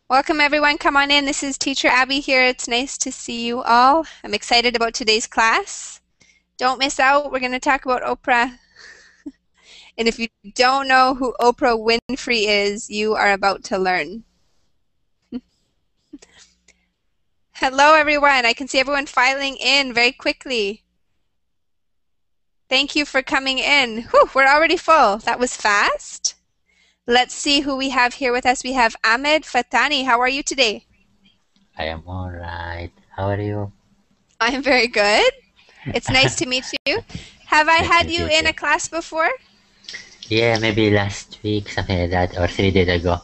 Welcome everyone, come on in. This is Teacher Abby here. It's nice to see you all. I'm excited about today's class. Don't miss out, we're going to talk about Oprah. And if you don't know who Oprah Winfrey is, you are about to learn. Hello everyone, I can see everyone filing in very quickly. Thank you for coming in. Whew, we're already full. That was fast. Let's see who we have here with us. We have Ahmed Fatani. How are you today? I am all right. How are you? I am very good. It's nice to meet you. Have I had you in a class before? Yeah, maybe last week, something like that, or 3 days ago.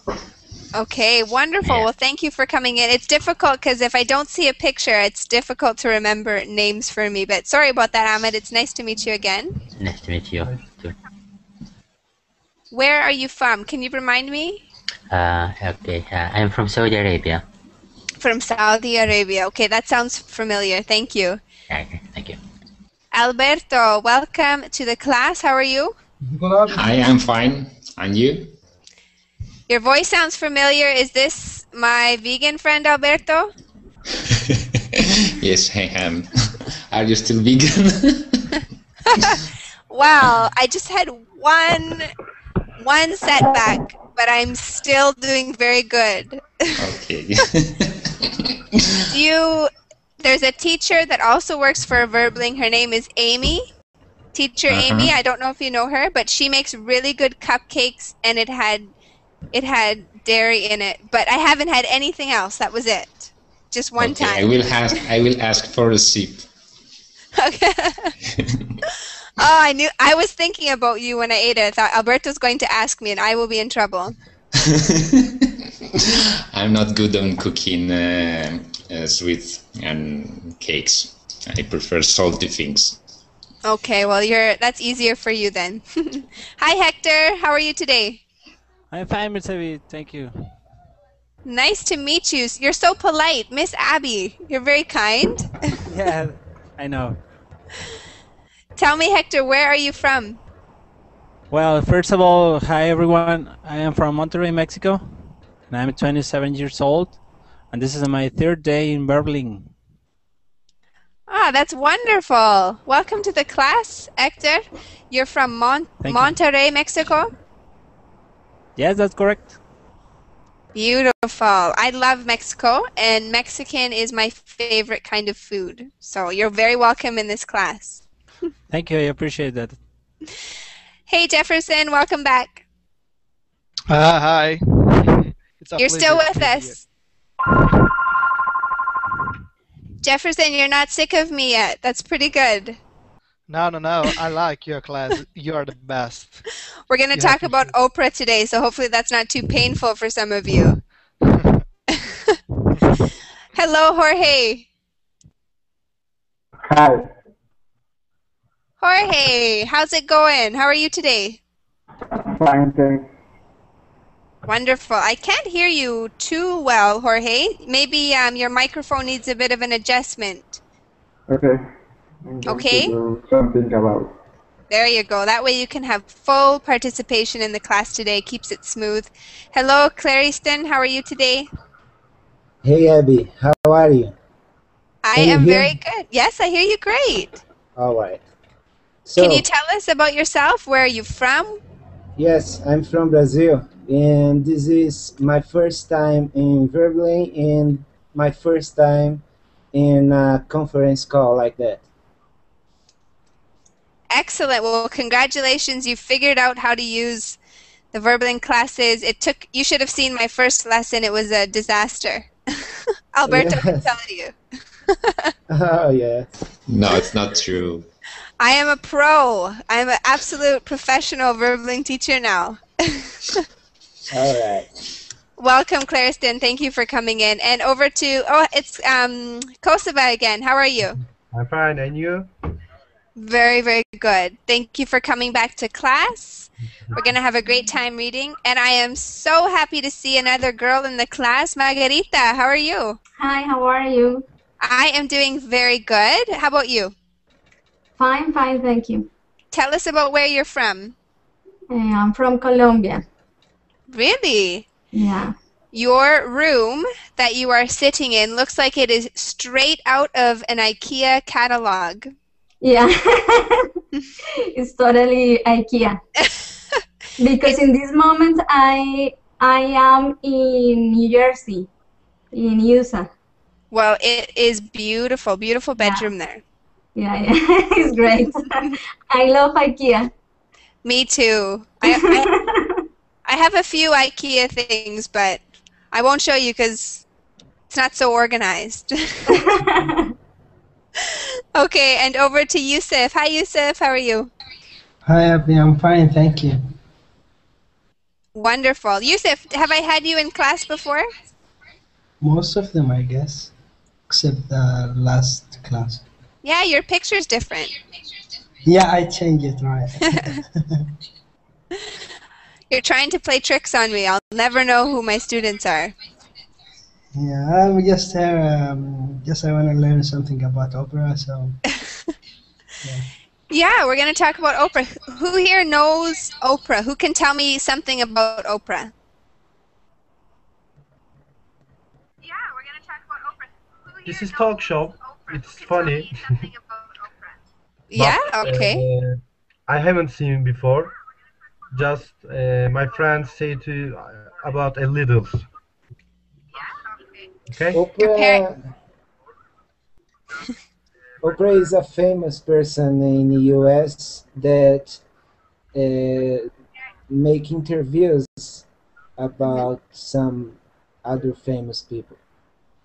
Okay, wonderful. Yeah. Well, thank you for coming in. It's difficult because if I don't see a picture, it's difficult to remember names for me. But sorry about that, Ahmed. It's nice to meet you again. Nice to meet you too. Where are you from? Can you remind me? Okay. I'm from Saudi Arabia. From Saudi Arabia. Okay, that sounds familiar. Thank you. Okay, thank you. Alberto, welcome to the class. How are you? Hi, I'm fine. And you? Your voice sounds familiar. Is this my vegan friend, Alberto? Yes, I am. Are you still vegan? Wow, I just had one setback, but I'm still doing very good. Okay. There's a teacher that also works for Verbling. Her name is Amy. Teacher Amy, I don't know if you know her, but she makes really good cupcakes, and it had dairy in it. But I haven't had anything else. That was it. Just one time. I will ask for a sip. Okay. Oh, I was thinking about you when I ate it. I thought Alberto's going to ask me, and I will be in trouble. I'm not good on cooking sweet and cakes. I prefer salty things. Okay, well that's easier for you then. Hi Hector, how are you today? I'm fine, Miss Abby. Thank you. Nice to meet you. You're so polite, Miss Abby. You're very kind. Yeah, I know. Tell me, Hector, where are you from? Well, first of all, hi everyone. I am from Monterrey, Mexico, and I'm 27 years old, and this is my 3rd day in Berlin. Ah, that's wonderful. Welcome to the class, Hector. You're from Monterrey, Mexico? Yes, that's correct. Beautiful. I love Mexico, and Mexican is my favorite kind of food. So you're very welcome in this class. Thank you. I appreciate that. Hey, Jefferson. Welcome back. Hi. You're still with us. Jefferson, you're not sick of me yet. That's pretty good. No. I like your class. You are the best. We're going to talk about Oprah today, so hopefully that's not too painful for some of you. Hello, Jorge. Hi. Jorge, how's it going? How are you today? Fine, thanks. Wonderful. I can't hear you too well, Jorge. Maybe your microphone needs a bit of an adjustment. Okay. I'm going to do something about. There you go. That way you can have full participation in the class today. Keeps it smooth. Hello, Clarist. How are you today? Hey, Abby. How are you? I am very good. Yes, I hear you great. All right. So, can you tell us about yourself? Where are you from? Yes, I'm from Brazil, and this is my first time in Berlin and my first time in a conference call like that. Excellent. Well, congratulations. You figured out how to use the Verbling classes. You should have seen my first lesson. It was a disaster. Alberto can tell you. Oh, yeah. No, it's not true. I am a pro. I'm an absolute professional Verbling teacher now. All right. Welcome, Clariston. Thank you for coming in. And over to, it's Kosova again. How are you? I'm fine, and you? Very, very good. Thank you for coming back to class. We're going to have a great time reading. And I am so happy to see another girl in the class. Margarita, how are you? Hi, how are you? I am doing very good. How about you? Fine, thank you. tell us about where you're from. I'm from Colombia. Really? Yeah. Your room that you are sitting in looks like it is straight out of an IKEA catalog. Yeah. It's totally IKEA. Because in this moment I am in New Jersey, in USA. Well, it is beautiful, beautiful bedroom there. Yeah, yeah. It's great. I love IKEA. Me too. I have a few IKEA things, but I won't show you because it's not so organized. Okay, and over to Yusuf. Hi, Yusuf. How are you? Hi, Abby. I'm fine, thank you. Wonderful. Yusuf, have I had you in class before? Most of them, I guess, except the last class. Yeah, your picture's different. Yeah, I changed it, right. You're trying to play tricks on me. I'll never know who my students are. Yeah, I'm just here, I want to learn something about opera, so... Yeah, we're going to talk about Oprah. Who here knows Oprah? Who can tell me something about Oprah? Yeah, we're going to talk about Oprah. This is talk show. It's funny. Yeah, But, okay. I haven't seen before. Just my friends say to about a little. Okay. Oprah is a famous person in the U.S. that make interviews about some other famous people.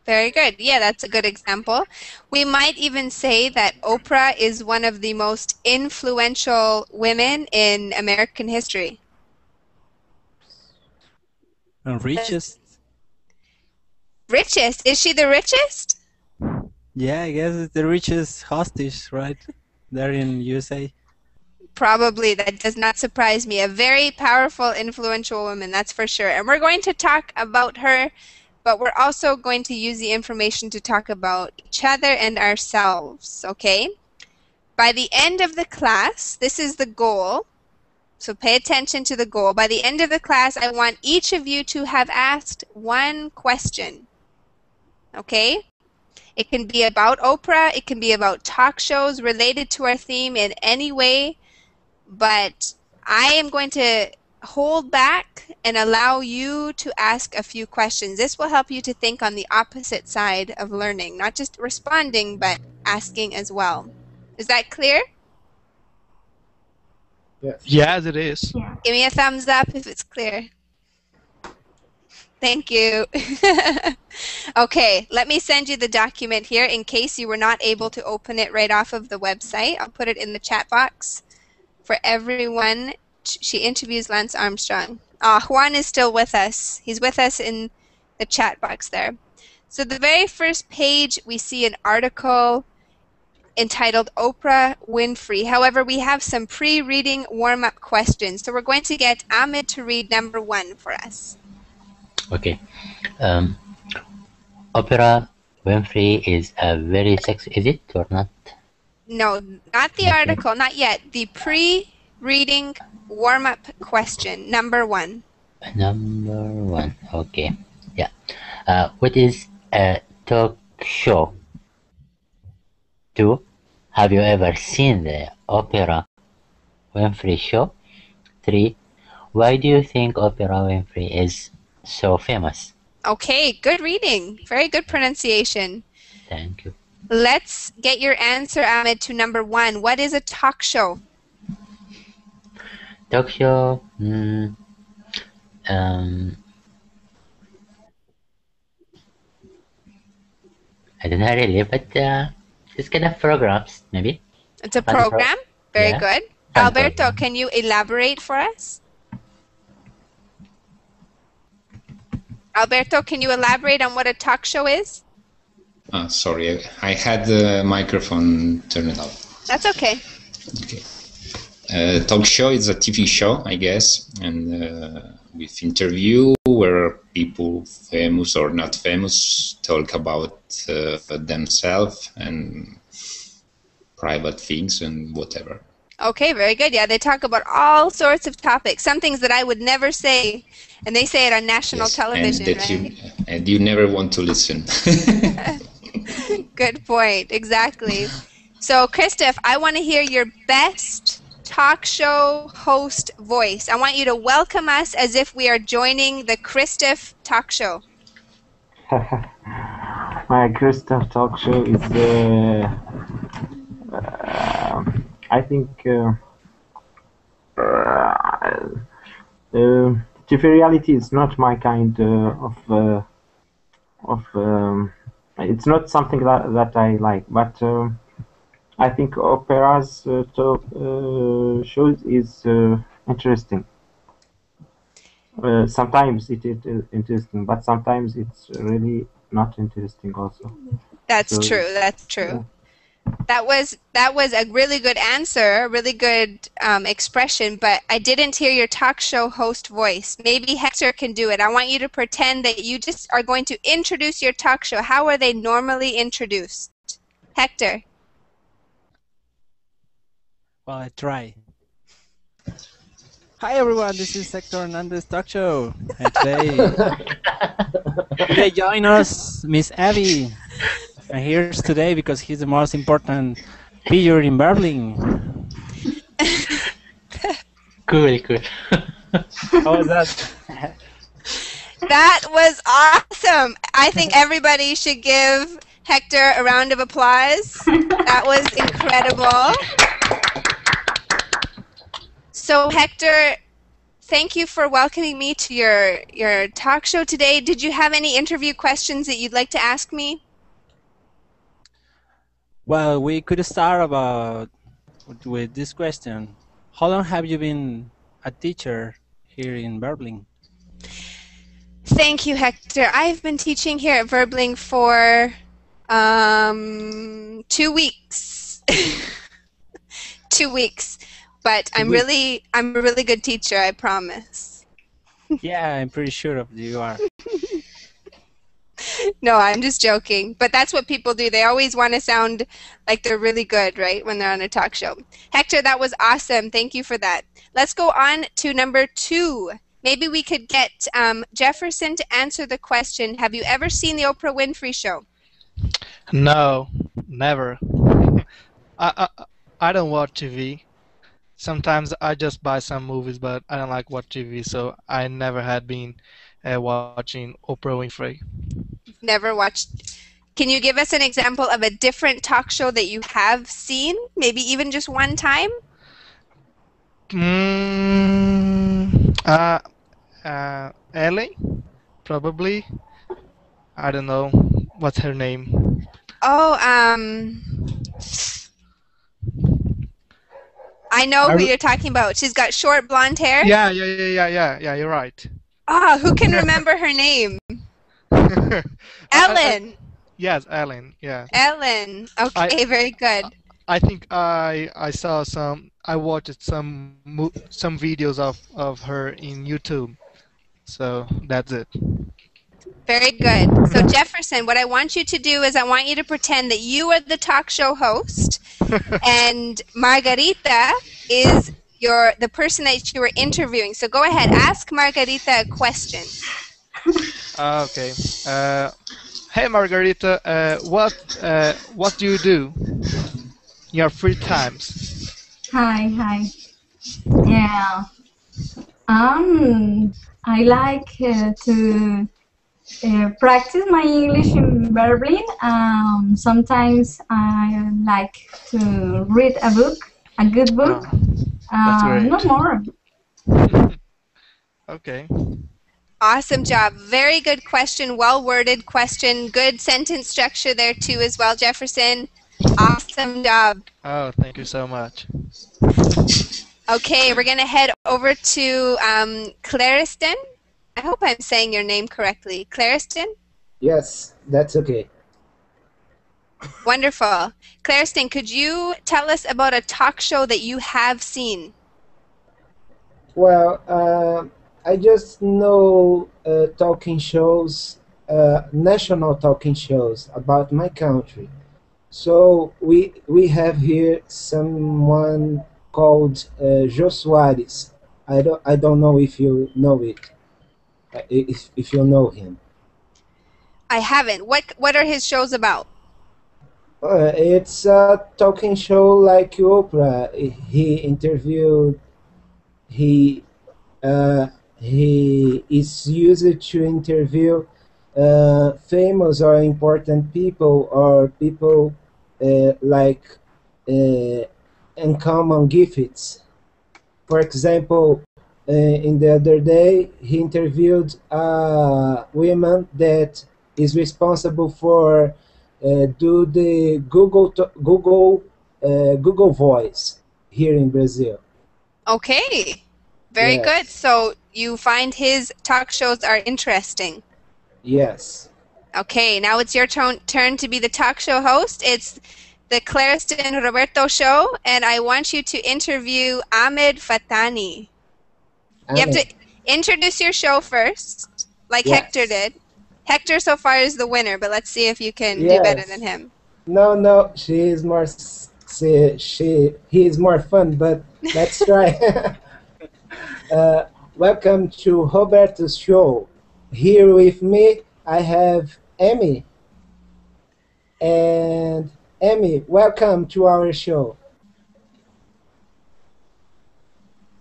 Very good. Yeah, that's a good example. We might even say that Oprah is one of the most influential women in American history. And richest? Richest? Is she the richest? Yeah, I guess it's the richest hostage, right? There in USA. Probably. That does not surprise me. A very powerful, influential woman, that's for sure. And we're going to talk about her, but we're also going to use the information to talk about each other and ourselves, okay? By the end of the class, this is the goal, so pay attention to the goal. By the end of the class, I want each of you to have asked one question, okay? It can be about Oprah, it can be about talk shows related to our theme in any way, but I am going to hold back and allow you to ask a few questions. This will help you to think on the opposite side of learning, not just responding, but asking as well. Is that clear? Yes, it is. Give me a thumbs up if it's clear. Thank you. Okay, let me send you the document here in case you were not able to open it right off of the website. I'll put it in the chat box for everyone. She interviews Lance Armstrong. Juan is still with us. He's with us in the chat box there. So the very first page, we see an article entitled Oprah Winfrey. However, we have some pre-reading warm-up questions. So we're going to get Ahmed to read number 1 for us. Okay. Oprah Winfrey is a very sexy. Is it or not? No, not the article, not yet. The pre-reading warm-up question, number 1. Number 1. Okay. Yeah. What is a talk show? 2. Have you ever seen the Oprah Winfrey show? 3. Why do you think Oprah Winfrey is so famous? Okay, good reading. Very good pronunciation. Thank you. Let's get your answer, Ahmed, to number 1. What is a talk show? Talk show? I don't know really, but it's kind of programs, maybe. It's a program. Very Yeah. good. Alberto, can you elaborate for us? Alberto, can you elaborate on what a talk show is? Sorry, I had the microphone turned off. That's okay. Okay. Talk show is a TV show, I guess, and with interview where people, famous or not famous, talk about themselves and private things and whatever. Okay, very good. Yeah, they talk about all sorts of topics. Some things that I would never say, and they say it on national Yes, television, and that right? you never want to listen. Good point. Exactly. So, Christoph, I want to hear your best talk show host voice. I want you to welcome us as if we are joining the Christoph talk show. My Christoph talk show is, I think, TV reality is not my kind of. It's not something that I like, but I think opera's talk shows is interesting. Sometimes it is interesting, but sometimes it's really not interesting also. That's So, true. That's true. That was a really good answer, a really good expression, but I didn't hear your talk show host voice. Maybe Hector can do it. I want you to pretend that you just are going to introduce your talk show. How are they normally introduced? Hector. Well, I try. Hi everyone, this is Hector Hernandez Talk Show. And today join us Miss Abby. And here's today because he's the most important figure in Berlin. Cool. How was that? That was awesome. I think everybody should give Hector a round of applause. That was incredible. So Hector, thank you for welcoming me to your talk show today. Did you have any interview questions that you'd like to ask me? Well, we could start with this question. How long have you been a teacher here in Berlin? Thank you, Hector. I've been teaching here at Verbling for 2 weeks. 2 weeks. But I'm a really good teacher, I promise. Yeah, I'm pretty sure of you are. No, I'm just joking. But that's what people do. They always want to sound like they're really good, right, when they're on a talk show. Hector, that was awesome. Thank you for that. Let's go on to number 2. Maybe we could get Jefferson to answer the question, have you ever seen the Oprah Winfrey show? No, never. I don't watch TV. Sometimes I just buy some movies, but I don't like watch TV, so I never had been watching Oprah Winfrey. Never watched. Can you give us an example of a different talk show that you have seen? Maybe even just one time? Ellie? Probably. I don't know. What's her name? Oh, I know who you're talking about. She's got short blonde hair. Yeah, you're right. Who can remember her name? Ellen. Yes, Ellen. Yeah. Ellen. Okay, very good. I think I saw I watched some videos of her in YouTube. So that's it. Very good. So Jefferson, what I want you to do is I want you to pretend that you are the talk show host and Margarita is the person that you were interviewing. So go ahead, ask Margarita a question. Okay. Hey Margarita, what do you do in your free times? Hi. Yeah. I like to practice my English in Berlin. Sometimes I like to read a good book. That's great. No more. Okay. Awesome job. Very good question. Well-worded question. Good sentence structure there too as well, Jefferson. Awesome job. Oh, thank you so much. Okay, we're going to head over to Clariston. I hope I'm saying your name correctly. Clariston? Yes, that's okay. Wonderful. Clariston, could you tell us about a talk show that you have seen? Well, I just know talking shows, national talking shows about my country. So we have here someone called Jô Soares. I don't know if you know it, if you know him. I haven't. What are his shows about? It's a talking show like Oprah. He uh, he is used to interview famous or important people or people like uncommon gifts. For example, in the other day, he interviewed a woman that is responsible for do the Google Voice here in Brazil. Okay. Very good. Yes. So you find his talk shows are interesting. Yes. Okay, now it's your turn to be the talk show host. It's the Clarist and Roberto show, and I want you to interview Ahmed Fatani. You have to introduce your show first, like Yes. Hector did. Hector so far is the winner, but let's see if you can do better than him. No, he is more fun, but let's try. Welcome to Roberto's show. Here with me, I have Amy. And Amy, welcome to our show.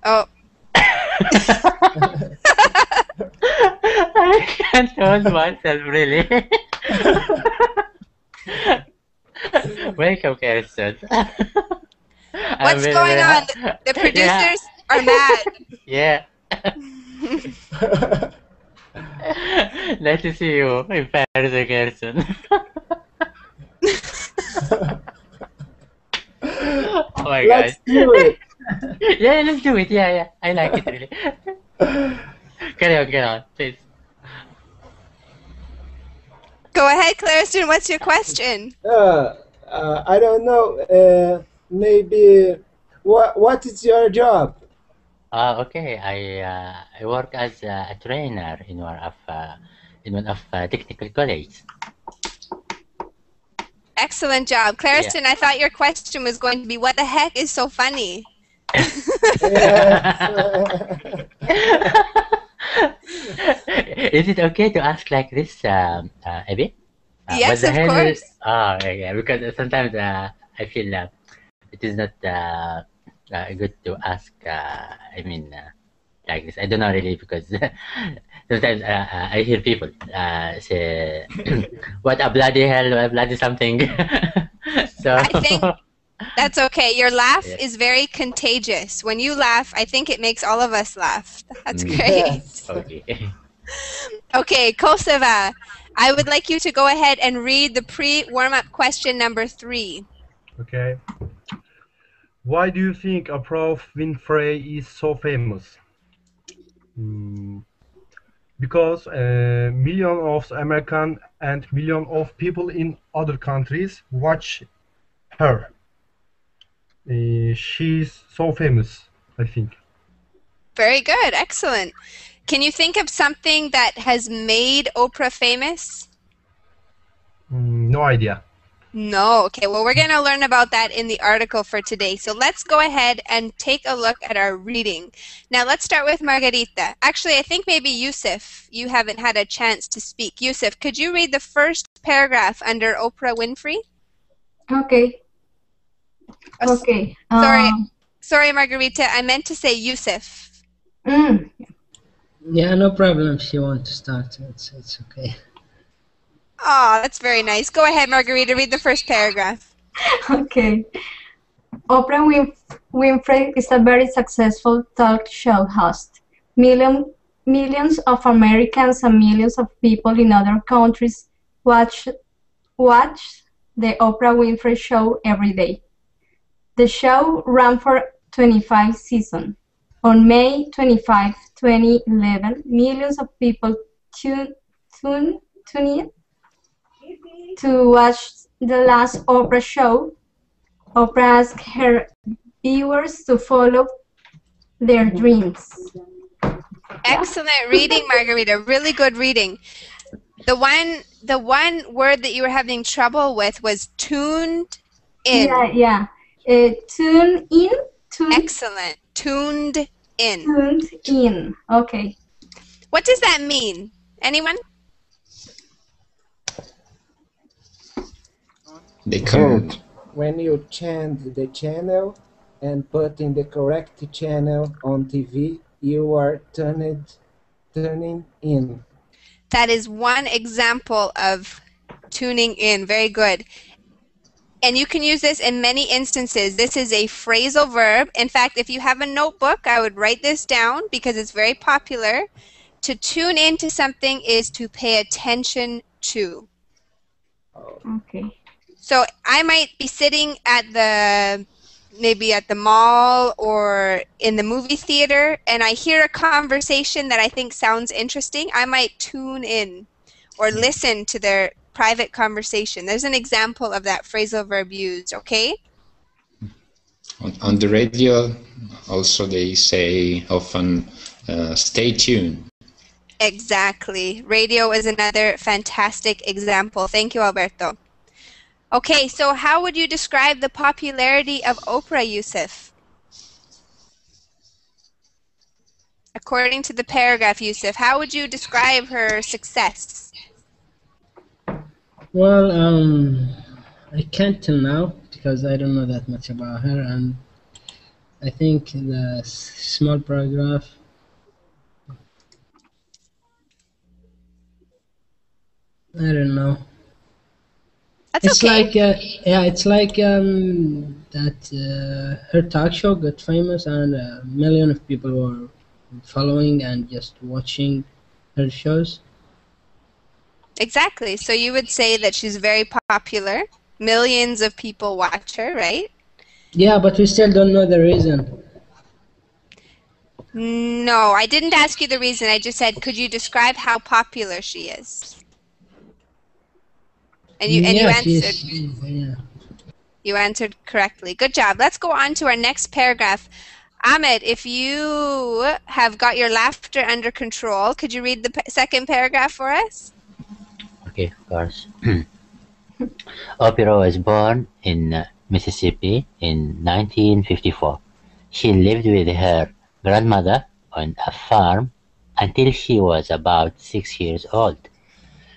Oh. I can't hold myself, really. Welcome, Clarist. What's going on? The producers are mad. Yeah. Nice to see you in Paris, Jefferson. Oh my God. Let's do it. Yeah, let's do it. Yeah. I like it, really. Carry on, please. Go ahead, Clarist. What's your question? I don't know. Maybe what is your job? Okay. I work as a trainer in one of technical colleges. Excellent job, Clarist. I thought your question was going to be, what the heck is so funny? Is it okay to ask like this, Abby? Yes, of course. Yeah, because sometimes I feel it is not good to ask. Like this. I don't know really, because sometimes I hear people say, "What a bloody hell! What a bloody something." So I think that's okay. Your laugh is very contagious. When you laugh, I think it makes all of us laugh. That's great. Okay. Okay, Kosova, I would like you to go ahead and read the pre-warm-up question number 3. Okay. Why do you think Oprah Winfrey is so famous? Because millions of Americans and millions of people in other countries watch her. She's so famous, I think. Very good. Excellent. Can you think of something that has made Oprah famous? No idea. No. Okay, well, we're going to learn about that in the article for today. So let's go ahead and take a look at our reading. Now, let's start with Margarita. Actually, I think maybe Yusuf, you haven't had a chance to speak. Yusuf, could you read the first paragraph under Oprah Winfrey? Okay. Okay. Sorry, Margarita. I meant to say Yusuf. Yeah, no problem if you want to start. It's okay. Oh, that's very nice. Go ahead, Margarita. Read the first paragraph. Okay. Oprah Winfrey is a very successful talk show host. Millions of Americans and millions of people in other countries watch the Oprah Winfrey Show every day. The show ran for 25 seasons. On May 25, 2011, millions of people tuned in to watch the last Oprah show. Oprah asked her viewers to follow their dreams. Excellent reading, Margarita. Really good reading. The one word that you were having trouble with was tuned in. Yeah. Tune in Excellent. Tuned in. Tuned in. Okay. What does that mean? Anyone? They come. When you change the channel and put in the correct channel on TV, you are turning in. That is one example of tuning in. Very good. And you can use this in many instances. This is a phrasal verb. In fact, if you have a notebook, I would write this down because it's very popular. To tune into something is to pay attention to. Okay. So I might be sitting at maybe at the mall or in the movie theater, and I hear a conversation that I think sounds interesting. I might tune in or listen to their private conversation. There's an example of that phrasal verb used, okay? On the radio, also they say often, stay tuned. Exactly. Radio is another fantastic example. Thank you, Alberto. Okay, so how would you describe the popularity of Oprah, Yusuf? According to the paragraph, Yusuf, how would you describe her success? Well, I can't tell now because I don't know that much about her, and I think the small paragraph. I don't know. That's it's okay. like it's like that her talk show got famous and a million of people were following and just watching her shows. Exactly. So you would say that she's very popular. Millions of people watch her, right? Yeah, but we still don't know the reason. No, I didn't ask you the reason. I just said, could you describe how popular she is? And you answered. You answered correctly. Good job. Let's go on to our next paragraph. Ahmed, if you have got your laughter under control, could you read the second paragraph for us? Okay, of course. Oprah was born in Mississippi in 1954. She lived with her grandmother on a farm until she was about 6 years old.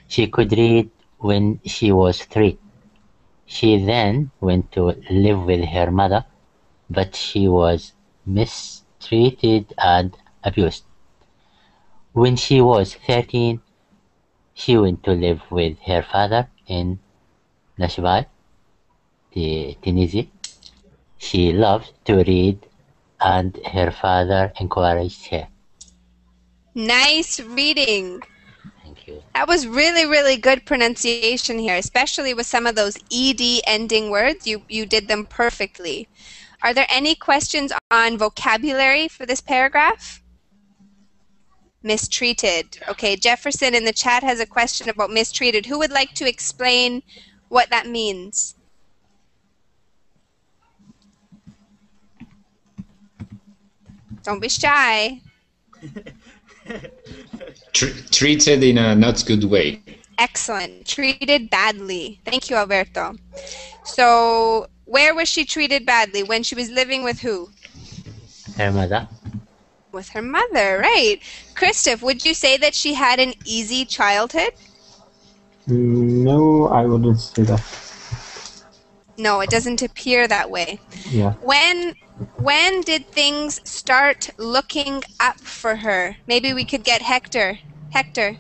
She could read when she was 3. She then went to live with her mother, but she was mistreated and abused. When she was 13, she went to live with her father in Nashville, Tennessee. She loved to read, and her father encouraged her. Nice reading. Thank you. That was really, really good pronunciation here, especially with some of those ed ending words. You did them perfectly. Are there any questions on vocabulary for this paragraph? Mistreated. Okay, Jefferson in the chat has a question about mistreated. Who would like to explain what that means? Don't be shy. Treated in a not good way. Excellent. Treated badly. Thank you, Alberto. So, where was she treated badly? When she was living with who? Her mother. With her mother, right. Christoph, would you say that she had an easy childhood? No, I wouldn't say that. No, it doesn't appear that way. Yeah. When did things start looking up for her? Maybe we could get Hector. Hector.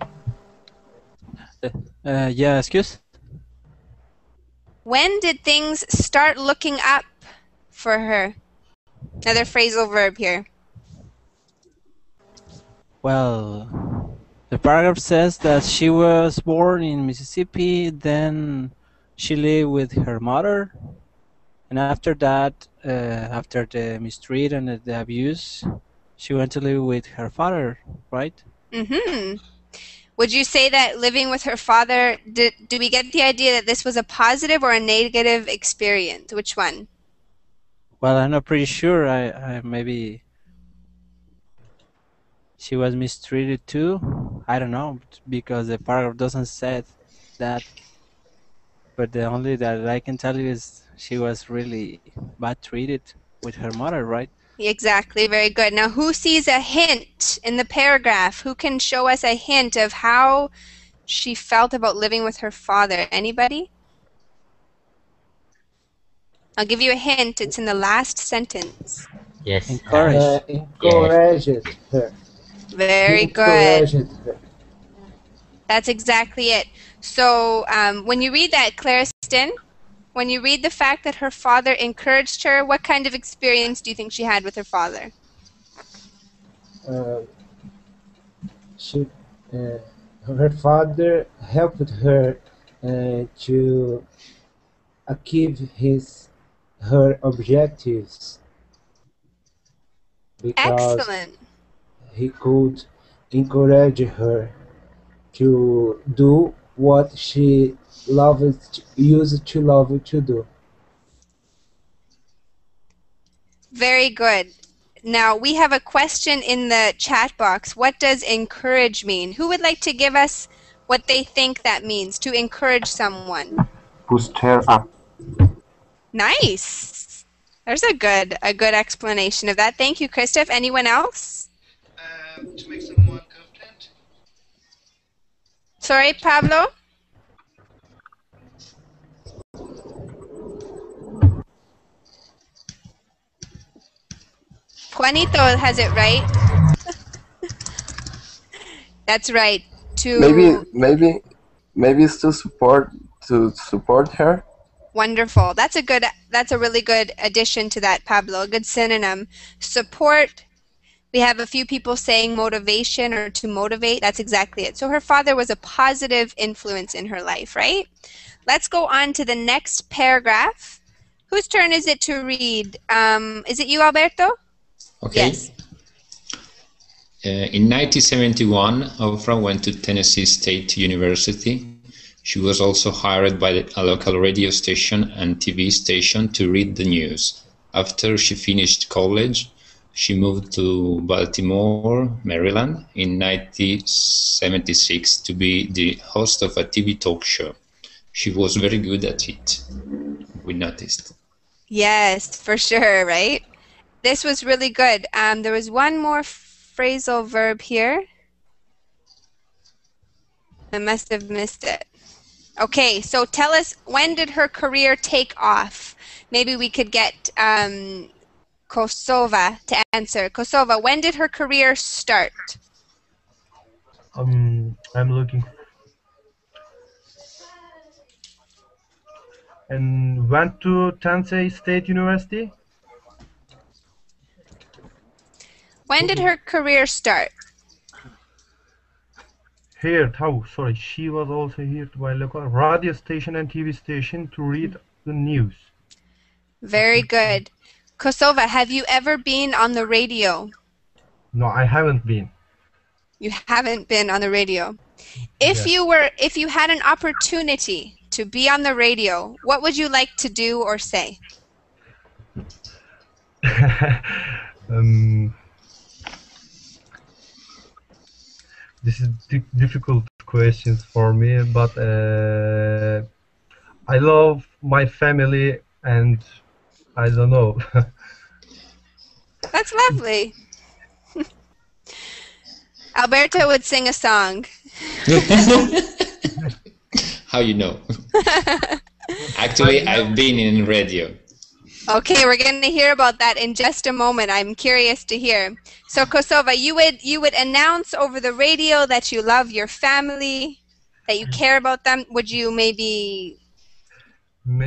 Yeah, excuse? When did things start looking up for her? Another phrasal verb here. Well, the paragraph says that she was born in Mississippi, then she lived with her mother, and after that, after the mistreat and the abuse, she went to live with her father, right? Mm-hmm. Would you say that living with her father, do we get the idea that this was a positive or a negative experience? Which one? Well, I'm not pretty sure. I maybe she was mistreated too. I don't know, because the paragraph doesn't say that. But the only that I can tell you is she was really bad treated. with her mother, right? Exactly, very good. Now, who sees a hint in the paragraph? Who can show us a hint of how she felt about living with her father? Anybody? I'll give you a hint. It's in the last sentence. Yes. Encourage. Encouraged her. Very He good. encouraged her. That's exactly it. So when you read that, Clariston, when you read the fact that her father encouraged her, what kind of experience do you think she had with her father? She, her father helped her to achieve her objectives because Excellent. he could encourage her to do what she used to love to do. Very good. Now, we have a question in the chat box. What does encourage mean? Who would like to give us what they think that means, to encourage someone? Boost her up. Nice. There's a good explanation of that. Thank you, Christoph. Anyone else? To make someone confident. Sorry, Pablo? Juanito has it right. That's right. Maybe it's to support her. Wonderful. That's a really good addition to that, Pablo. A good synonym. Support. We have a few people saying motivation or to motivate. That's exactly it. So her father was a positive influence in her life, right? Let's go on to the next paragraph. Whose turn is it to read? Is it you, Alberto? Okay. Yes. In 1971, Oprah went to Tennessee State University. She was also hired by a local radio station and TV station to read the news. After she finished college, she moved to Baltimore, Maryland in 1976 to be the host of a TV talk show. She was very good at it, we noticed. Yes, for sure, right? This was really good. There was one more phrasal verb here. I must have missed it. Okay, so tell us, when did her career take off? Maybe we could get Kosova to answer. Kosova, when did her career start? I'm looking. And went to Tennessee State University. When did her career start? Hired, sorry, she was also hired by local radio station and TV station to read the news. Very good. Kosova, have you ever been on the radio? No, I haven't been. You haven't been on the radio. If you had an opportunity to be on the radio, what would you like to do or say? This is difficult questions for me, but I love my family and I don't know. That's lovely. Alberto would sing a song. How you know? Actually, I've been in radio. Okay, we're going to hear about that in just a moment. I'm curious to hear. So, Kosova, you would announce over the radio that you love your family, that you care about them. Would you maybe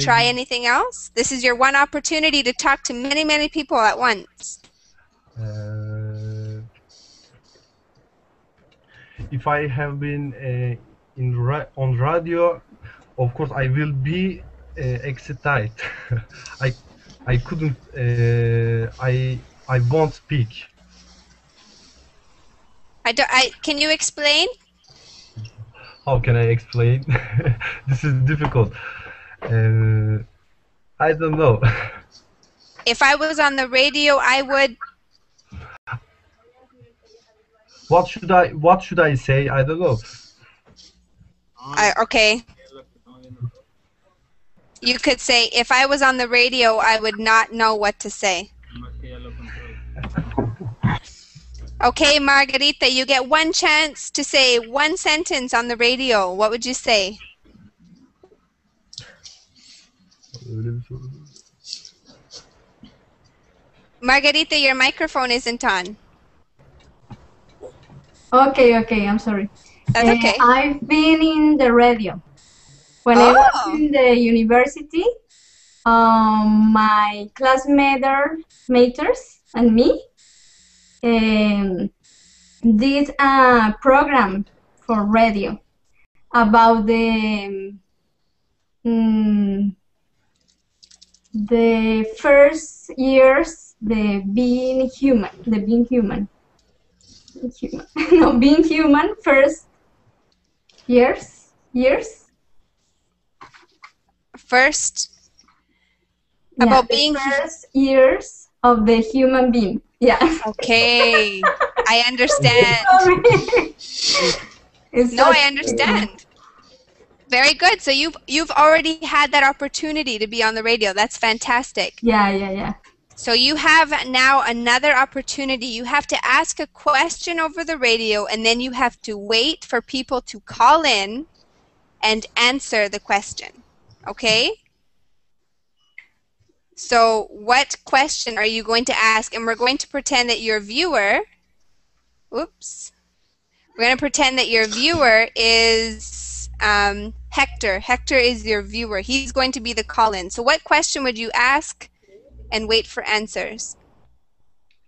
try anything else? This is your one opportunity to talk to many, many people at once. If I have been on radio, of course I will be excited. I couldn't. I won't speak. Can you explain? How can I explain? This is difficult. I don't know. If I was on the radio, I would. What should I say? I don't know. Okay. You could say, if I was on the radio, I would not know what to say. Okay, Margarita, you get one chance to say one sentence on the radio. What would you say? Margarita, your microphone isn't on. Okay, I'm sorry. That's okay. I've been in the radio. When I was in the university, my classmates and me did a program for radio about the first years, being human, no, being human, first years. First, Yeah, about the being first years of the human being. Yeah. Okay, I understand. No, I understand. Very good. So you've already had that opportunity to be on the radio. That's fantastic. Yeah. So you have now another opportunity. You have to ask a question over the radio, and then you have to wait for people to call in and answer the question. Okay? So what question are you going to ask? And we're going to pretend that your viewer, oops, we're going to pretend that your viewer is Hector. Hector is your viewer. He's going to be the call-in. So what question would you ask and wait for answers?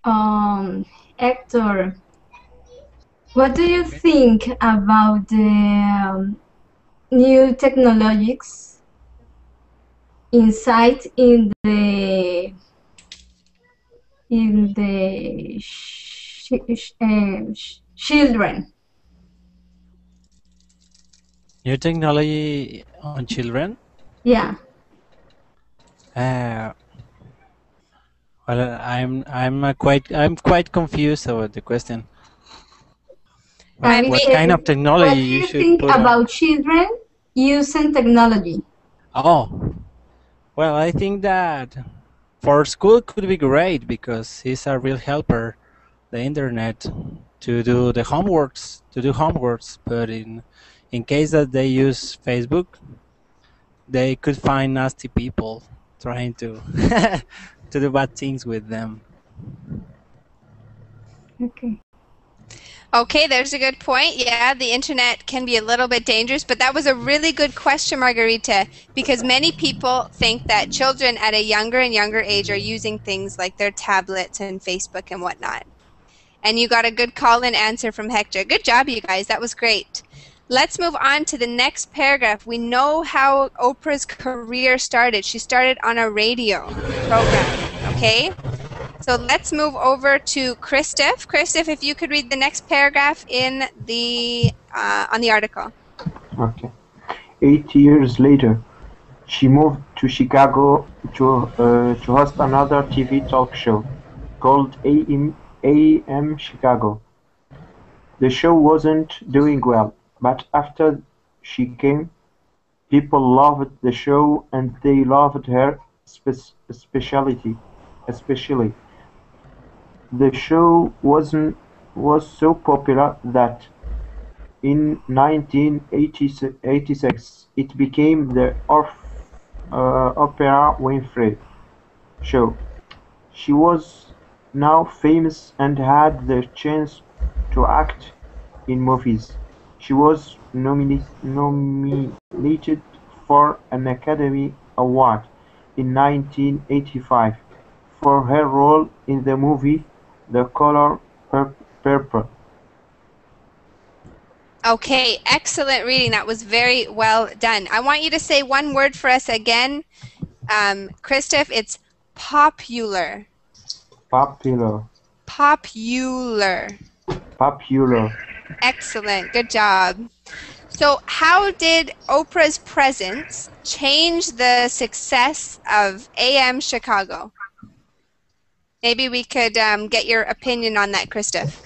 Hector, what do you think about the new technologies inside in the children? New technology on children? Yeah. Well, I'm quite confused about the question. What kind of technology you should think put on? about children using technology? Oh, well, I think that for school could be great because it's a real helper, the internet, to do the homeworks, But in case that they use Facebook, they could find nasty people trying to to do bad things with them. Okay. Okay, there's a good point. Yeah, the internet can be a little bit dangerous, but that was a really good question, Margarita, because many people think that children at a younger and younger age are using things like their tablets and Facebook and whatnot. And you got a good call-in answer from Hector. Good job, you guys. That was great. Let's move on to the next paragraph. We know how Oprah's career started. She started on a radio program, okay? So let's move over to Christoph. Christoph, if you could read the next paragraph in the on the article. Okay. 8 years later, she moved to Chicago to host another TV talk show called AM Chicago. The show wasn't doing well, but after she came, people loved the show and they loved her especially. The show was so popular that in 1986 it became the Oprah Winfrey show. She was now famous and had the chance to act in movies. She was nominated for an Academy Award in 1985 for her role in the movie The Color Purple. Okay, excellent reading. That was very well done. I want you to say one word for us again. Christoph, it's popular. Popular. Excellent. Good job. So how did Oprah's presence change the success of AM Chicago? Maybe we could get your opinion on that, Christoph.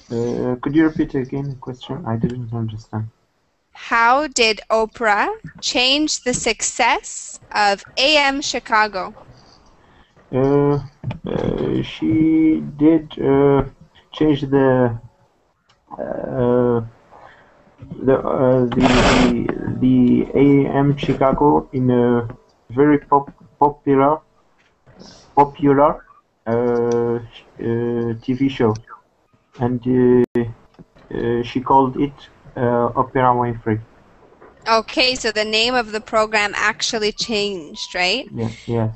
Could you repeat again the question? I didn't understand. How did Oprah change the success of AM Chicago? She did change uh, the AM Chicago in a very popular TV show, and she called it Opera Winfrey. Okay, so the name of the program actually changed, right? Yes.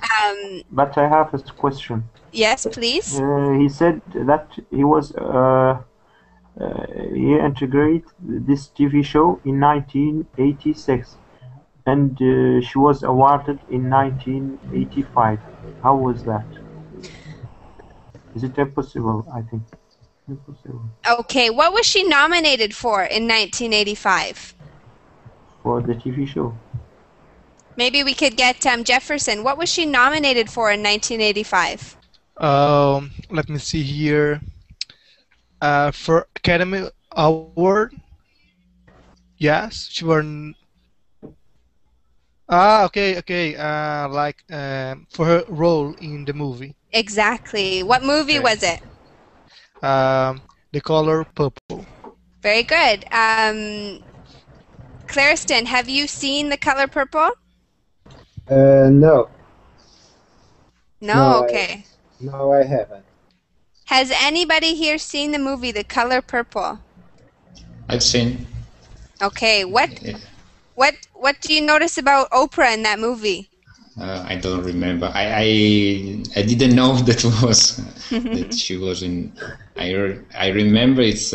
But I have a question. Yes, please. He said that he integrated this TV show in 1986, and she was awarded in 1985. How was that? Is it impossible? I think impossible. Okay, what was she nominated for in 1985? For the TV show. Maybe we could get Jefferson. What was she nominated for in 1985? Let me see here. For Academy Award. Yes, she won. Okay. For her role in the movie. Exactly. What movie was it? The Color Purple. Very good. Clariston, have you seen The Color Purple? No. No, okay. No, I haven't. Has anybody here seen the movie The Color Purple? I've seen. Okay, what do you notice about Oprah in that movie? I don't remember. I didn't know that was that she was in. I remember it's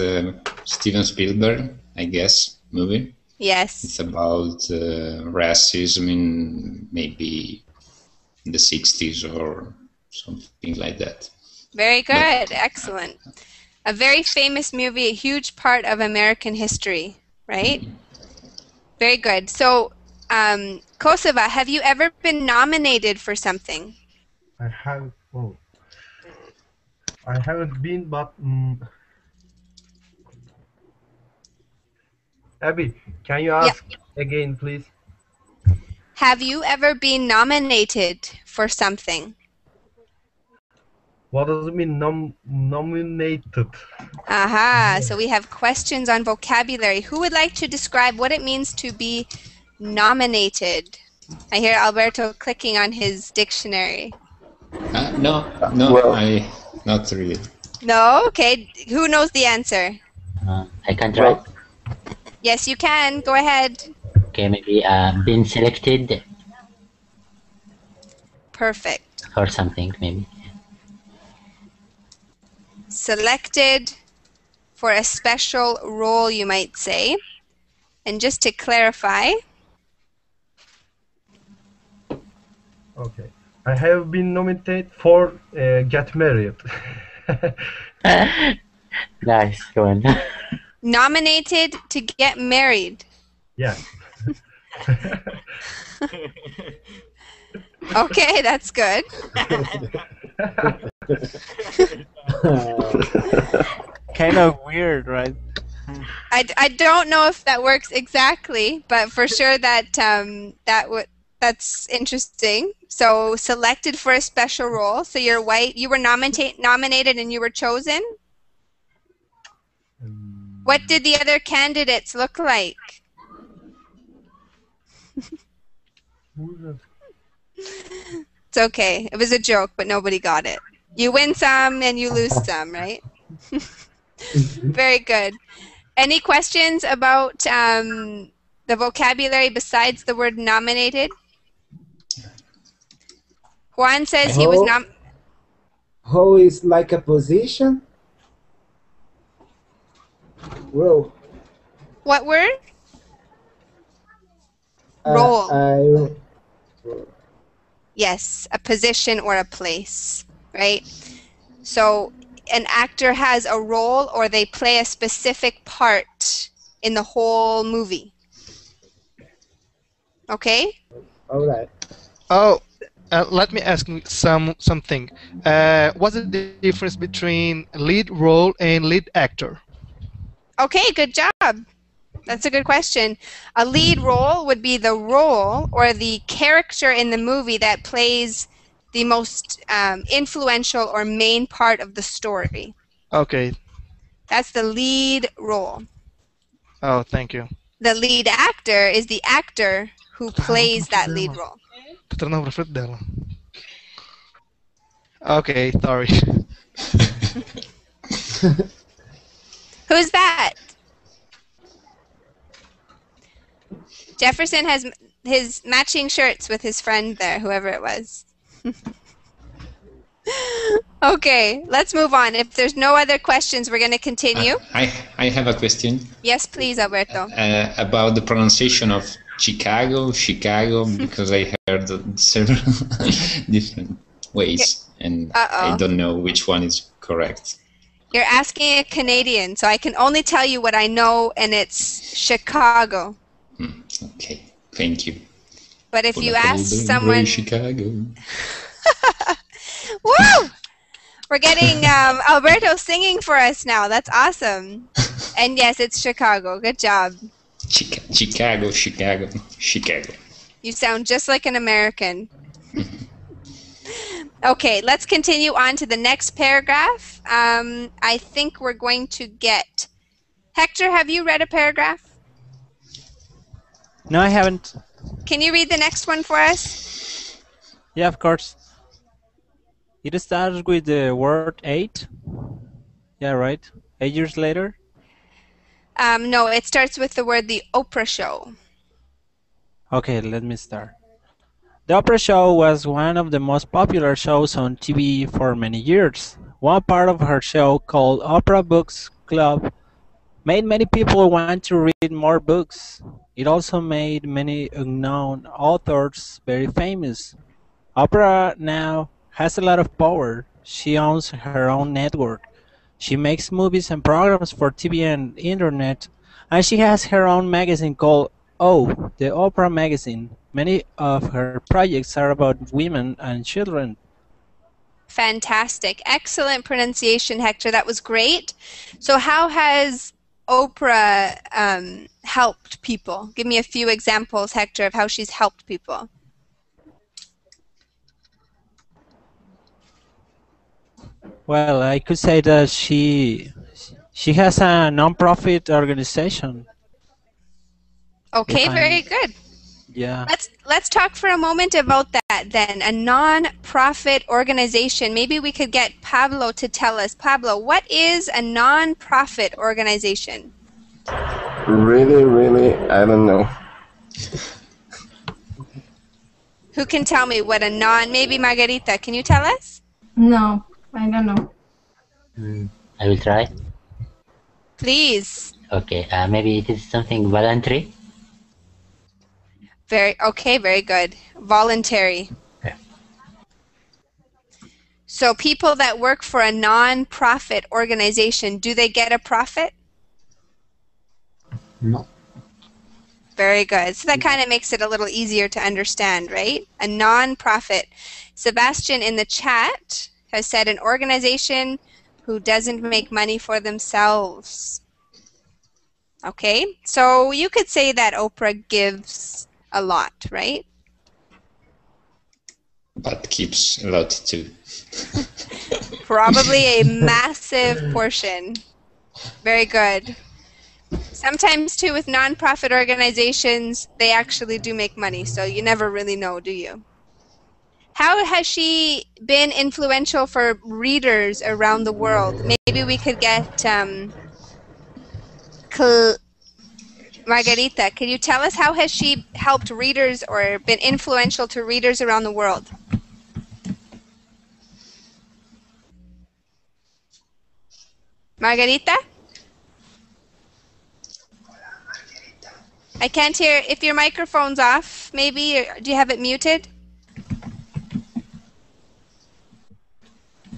Steven Spielberg, I guess, movie. Yes. It's about racism in maybe in the 60s or something like that. Very good. Excellent. A very famous movie, a huge part of American history, right? Very good. So, Kosova, have you ever been nominated for something? I haven't been, but Abby, can you ask again, please? Have you ever been nominated for something? What does it mean, nominated? Aha, so we have questions on vocabulary. Who would like to describe what it means to be nominated? I hear Alberto clicking on his dictionary. No, well, not really. No? Okay. Who knows the answer? I can try. Yes, you can. Go ahead. Okay, maybe been selected. Perfect. Or something, maybe. Selected for a special role, you might say. And just to clarify. Okay. I have been nominated for Get Married. Nice one. Nominated to get married. Yeah. Okay, that's good. Kind of weird, right? I don't know if that works exactly, but for sure that that's interesting. So selected for a special role. So you're white. You were nominated and you were chosen. What did the other candidates look like? It's okay. It was a joke, but nobody got it. You win some and you lose some, right? Very good. Any questions about the vocabulary besides the word nominated? Juan says he was How is like a position? Role. What word? Role. Yes, a position or a place, right? So an actor has a role or they play a specific part in the whole movie. Okay? All right. Oh, let me ask you something. What's the difference between lead role and lead actor? Okay, good job. That's a good question. A lead role would be the role or the character in the movie that plays the most influential or main part of the story. Okay. That's the lead role. Oh, thank you. The lead actor is the actor who plays that lead role. Okay, sorry. Who's that? Jefferson has his matching shirts with his friend there, whoever it was. Okay, let's move on. If there's no other questions, we're going to continue. I have a question. Yes, please, Alberto. About the pronunciation of Chicago, because I heard several different ways, and I don't know which one is correct. You're asking a Canadian, so I can only tell you what I know, and it's Chicago. Okay, thank you. But if you ask someone... Chicago. Woo! We're getting Alberto singing for us now. That's awesome. And yes, it's Chicago. Good job. Chicago. You sound just like an American. Okay, let's continue on to the next paragraph. I think we're going to get... Hector, have you read a paragraph? No, I haven't. Can you read the next one for us? Yeah, of course. It starts with the word 8. Yeah, right. 8 years later. No, it starts with the word the Oprah show. Okay, let me start. The Oprah show was one of the most popular shows on TV for many years. One part of her show, called Oprah Books Club, made many people want to read more books. It also made many unknown authors very famous. Oprah now has a lot of power. She owns her own network. She makes movies and programs for TV and internet, and she has her own magazine called O, the Oprah magazine. Many of her projects are about women and children. Fantastic. Excellent pronunciation, Hector. That was great. So how has Oprah helped people? Give me a few examples, Hector, of how she's helped people. Well, I could say that she has a non-profit organization. Okay, very good. Yeah. Let's talk for a moment about that then. A non-profit organization. Maybe we could get Pablo to tell us. Pablo, what is a non-profit organization? Really, I don't know. Who can tell me what maybe Margarita, can you tell us? No, I don't know. I will try. Please. Okay, maybe it is something voluntary. Very good. Voluntary. Yeah. So people that work for a non-profit organization, do they get a profit? No. Very good. So that kind of makes it a little easier to understand, right? A non-profit. Sebastian in the chat has said an organization who doesn't make money for themselves. Okay, so you could say that Oprah gives a lot, right? But keeps a lot too. Probably a massive portion. Very good. Sometimes too with non-profit organizations, they actually do make money, so you never really know, do you? How has she been influential for readers around the world? Maybe we could get Margarita, can you tell us how has she helped readers or been influential to readers around the world? Margarita? I can't hear. If your microphone's off, maybe, do you have it muted?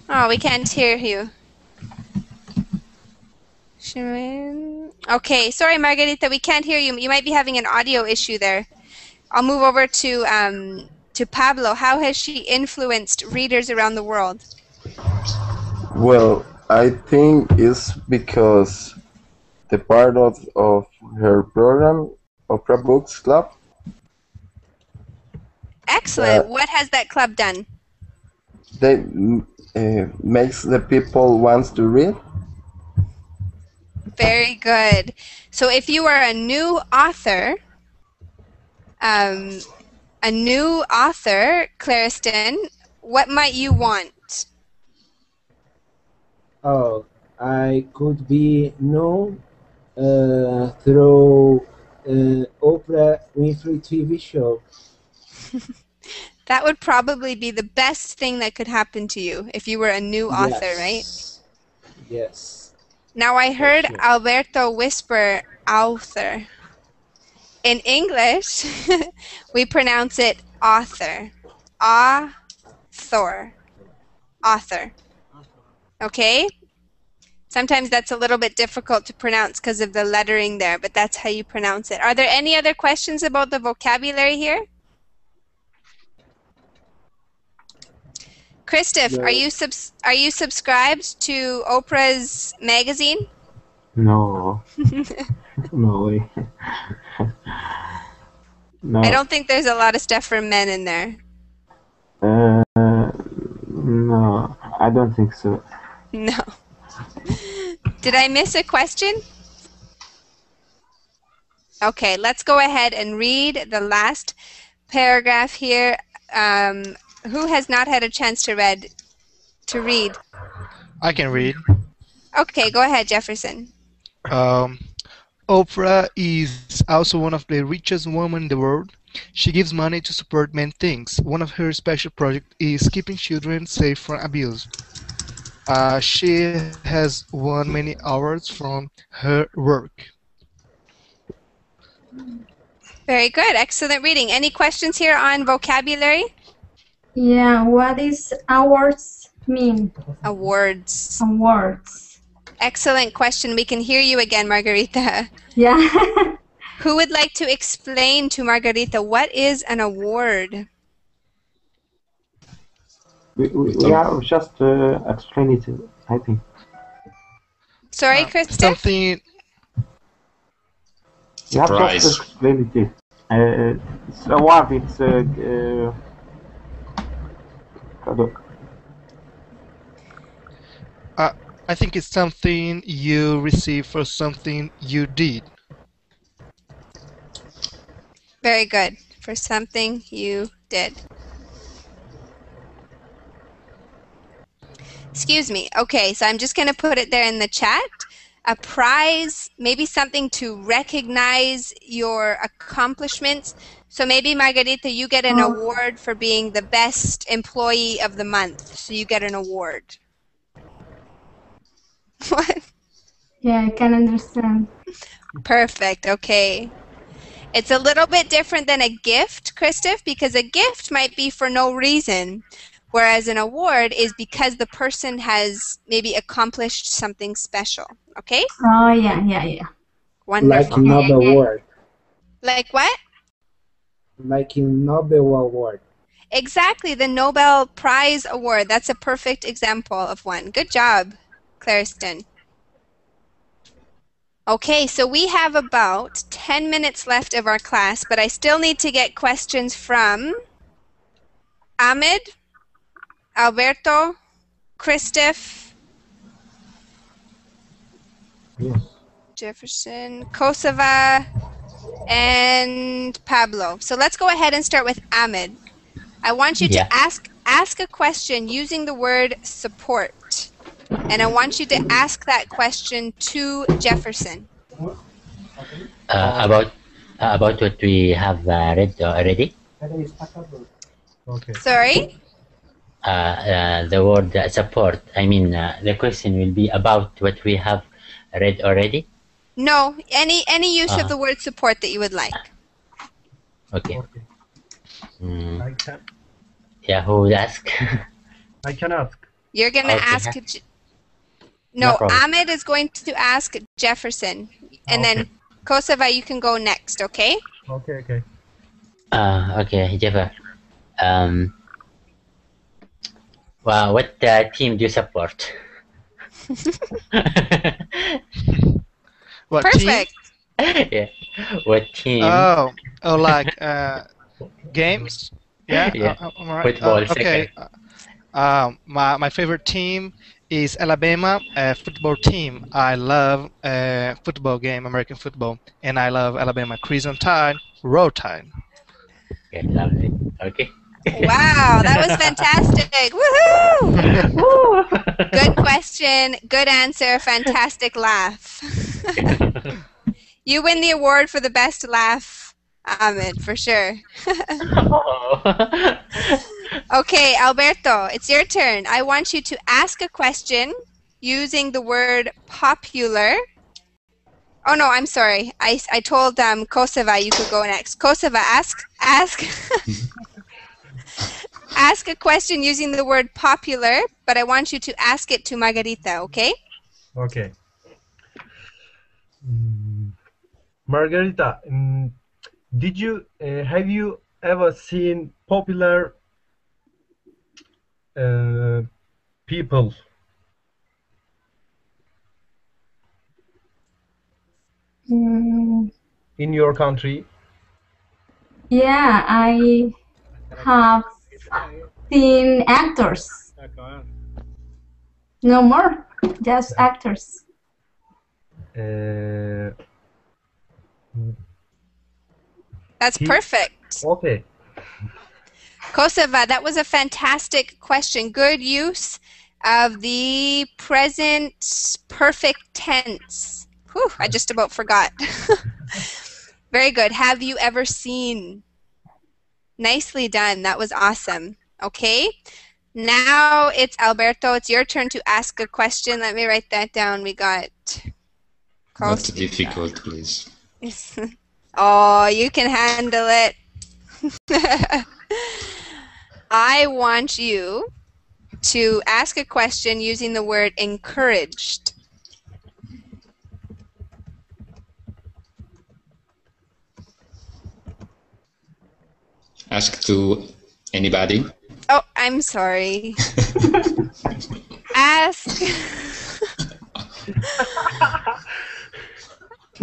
Oh, we can't hear you. Okay, sorry, Margarita, we can't hear you. You might be having an audio issue there. I'll move over to Pablo. How has she influenced readers around the world? Well, I think it's because the part of her program, Oprah Books Club. Excellent. What has that club done? They makes the people wants to read. Very good. So if you are a new author, Clariston, what might you want? Oh, I could be known through Oprah Winfrey TV show. That would probably be the best thing that could happen to you if you were a new author, right? Yes. Now I heard sure. Alberto whisper author. In English, we pronounce it author. Author. Author. Okay? Sometimes that's a little bit difficult to pronounce because of the lettering there, but that's how you pronounce it. Are there any other questions about the vocabulary here? Christoph, No. are you subscribed to Oprah's magazine? No. No way. No. I don't think there's a lot of stuff for men in there. No, I don't think so. No. Did I miss a question? Okay, let's go ahead and read the last paragraph here. Who has not had a chance to read? I can read. Okay, go ahead, Jefferson. Oprah is also one of the richest women in the world. She gives money to support many things. One of her special projects is keeping children safe from abuse. She has won many awards from her work. Very good, excellent reading. Any questions here on vocabulary? Yeah, what is awards mean? Awards. Awards. Excellent question. We can hear you again, Margarita. Yeah. Who would like to explain to Margarita what is an award? We are just explain it, I think. Sorry, Christoph? Something. You have Prize. just explain it. It's award. It's I think it's something you receive for something you did. Very good. For something you did. Excuse me. Okay, so I'm just going to put it there in the chat. A prize, maybe something to recognize your accomplishments. So maybe, Margarita, you get an award for being the best employee of the month. So you get an award. What? Yeah, I can understand. Perfect. Okay. It's a little bit different than a gift, Christoph, because a gift might be for no reason, whereas an award is because the person has maybe accomplished something special. Okay? Oh, yeah. Wonderful. Like in Nobel Award. Like what? Like in Nobel Award. Exactly, the Nobel Prize Award. That's a perfect example of one. Good job, Clariston. Okay, so we have about 10 minutes left of our class, but I still need to get questions from Ahmed, Alberto, Christoph, yes. Jefferson, Kosova, and Pablo. So let's go ahead and start with Ahmed. I want you to ask a question using the word support. And I want you to ask that question to Jefferson. About what we have read already. Okay. Sorry? The word support. I mean, the question will be about what we have read already. No, any use of the word support that you would like. Okay. I can. Yeah, who will ask? I can ask. You're going to ask... No, problem. Ahmed is going to ask Jefferson. And then, Kosova, you can go next, okay? Okay. Okay, Jeffer. Well, what team do you support? What Perfect. team? Yeah. What team? Oh, like games? Yeah. Yeah. I'm all right. Football, Okay. second. My favorite team is Alabama football team. I love football game, American football, and I love Alabama Crimson Tide, Roll Tide. Okay, lovely. Okay. Wow, that was fantastic. Woohoo! Good question, good answer, fantastic laugh. You win the award for the best laugh, Ahmed, for sure. Okay, Alberto, it's your turn. I want you to ask a question using the word popular. Oh no, I'm sorry. I told Kosova you could go next. Kosova, ask ask a question using the word popular, but I want you to ask it to Margarita, okay? Okay. Margarita, have you ever seen popular people? In your country? Yeah, I have seen actors. No more, just actors. That's perfect. Okay. Kosova, that was a fantastic question. Good use of the present perfect tense. Whew, I just about forgot. Very good. Have you ever seen? Nicely done. That was awesome. Okay. Now it's Alberto. It's your turn to ask a question. Let me write that down. We got... Not too difficult, please. Oh, you can handle it. I want you to ask a question using the word encouraged. Ask to anybody. Oh, I'm sorry. Ask.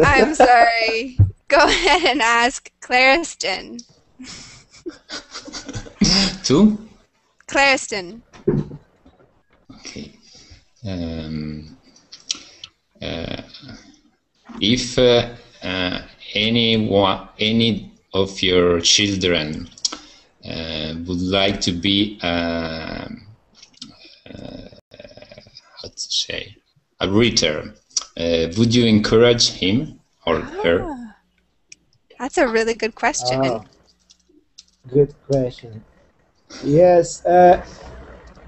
I'm sorry. Go ahead and ask Clariston. To? Clariston. Okay. If any of your children would like to be how to say, a reader, would you encourage him or her? That's a really good question. Oh, good question. Yes,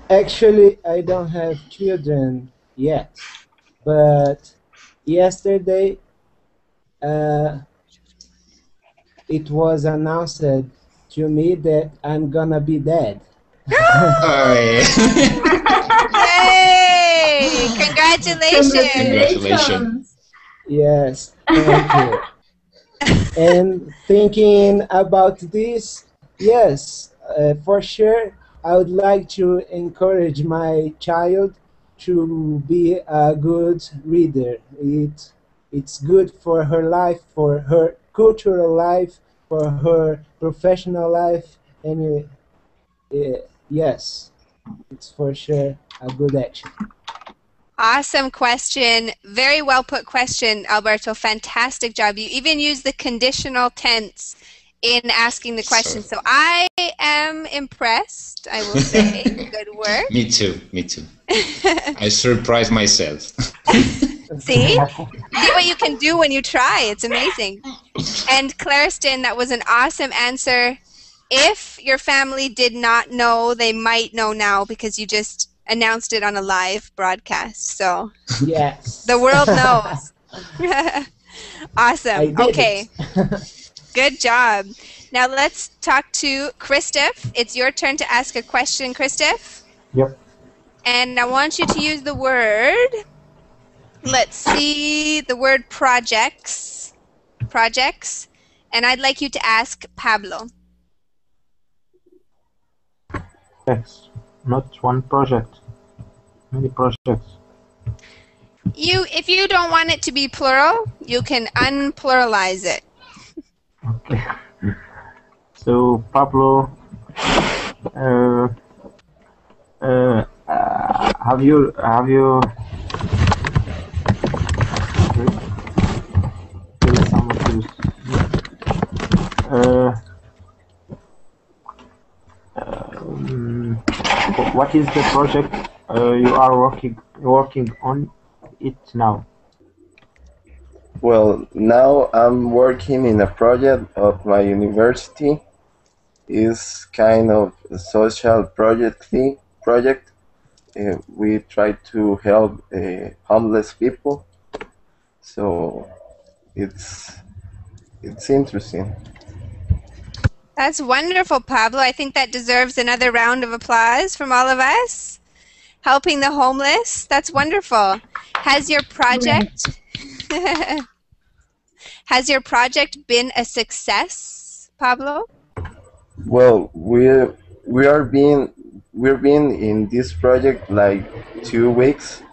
actually, I don't have children yet, but yesterday it was announced to me that I'm gonna be dead. Yay! Congratulations! Congratulations. Yes, thank you. And thinking about this, yes, for sure, I would like to encourage my child to be a good reader. It's good for her life, for her cultural life, for her professional life, and yes, it's for sure a good action. Awesome question. Very well put question, Alberto. Fantastic job. You even used the conditional tense in asking the question. So I am impressed, I will say. Good work. Me too. Me too. I surprised myself. See? See what you can do when you try. It's amazing. And Clariston, that was an awesome answer. If your family did not know, they might know now because you just announced it on a live broadcast. So yes, the world knows. Awesome. Okay. Good job. Now let's talk to Christoph. It's your turn to ask a question, Christoph. Yep. And I want you to use the word, let's see, the word projects. Projects. And I'd like you to ask Pablo. Yes. Not one project. Many projects. If you don't want it to be plural, you can unpluralize it. Okay. So Pablo Have you there is someone who's what is the project you are working on it now? Well, now I'm working in a project of my university. It's kind of a social project. We try to help homeless people, so it's interesting. That's wonderful, Pablo. I think that deserves another round of applause from all of us. Helping the homeless. That's wonderful. Has your project been a success, Pablo? Well, we're being in this project like 2 weeks,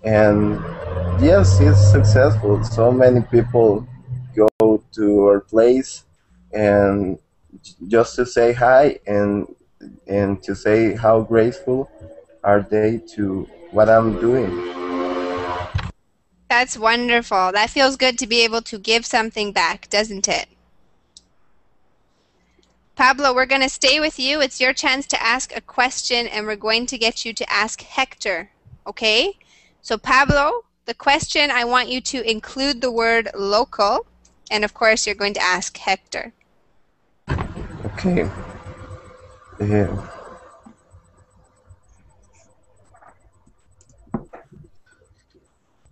and yes, it's successful. So many people go to our place and just to say hi and to say how grateful are they to what I'm doing. That's wonderful. That feels good to be able to give something back, doesn't it? Pablo, we're going to stay with you. It's your chance to ask a question, and we're going to get you to ask Hector, okay? So Pablo, the question, I want you to include the word local, and of course you're going to ask Hector. Okay.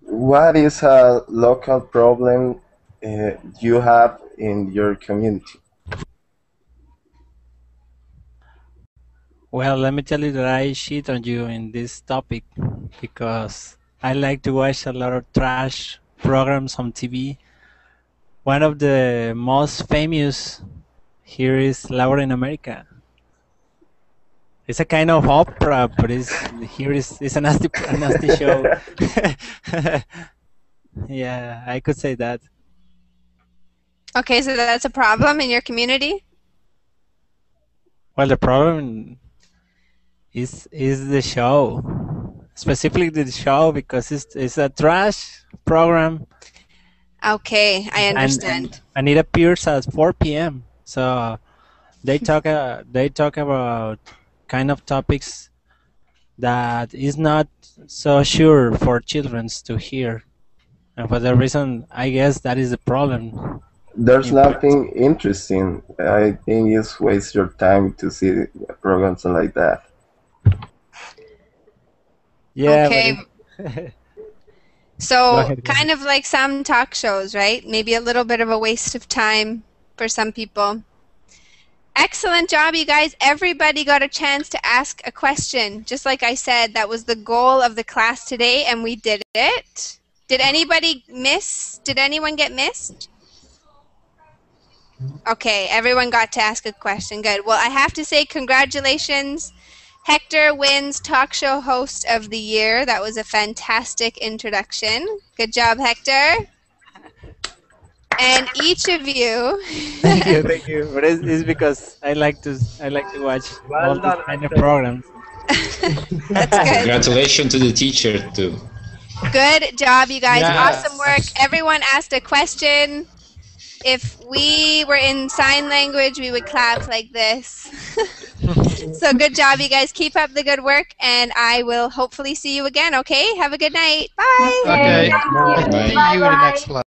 What is a local problem you have in your community? Well, let me tell you that I cheat on you in this topic because I like to watch a lot of trash programs on TV. One of the most famous here is Laura in America. It's a kind of opera, but it's a nasty show. Yeah, I could say that. Okay, so that's a problem in your community? Well, the problem is the show, specifically the show, because it's a trash program. Okay, I understand. And it appears at 4 p.m. So they talk about kind of topics that is not so sure for children to hear, and for that reason, I guess that is the problem. There's nothing interesting. I think it's waste your time to see programs like that. Yeah. Okay. So kind of like some talk shows, right? Maybe a little bit of a waste of time for some people. Excellent job, you guys. Everybody got a chance to ask a question. Just like I said, that was the goal of the class today, and we did it. Did anybody miss? Did anyone get missed? Okay, everyone got to ask a question. Good. Well, I have to say congratulations. Hector wins Talk Show Host of the Year. That was a fantastic introduction. Good job, Hector. And each of you. Thank you. But it's because I like to watch all these kind of programs. That's good. Congratulations to the teacher too. Good job, you guys. Yes. Awesome work. Everyone asked a question. If we were in sign language, we would clap like this. So good job, you guys. Keep up the good work, and I will hopefully see you again, okay? Have a good night. Bye. Okay. Bye. See you in the next class.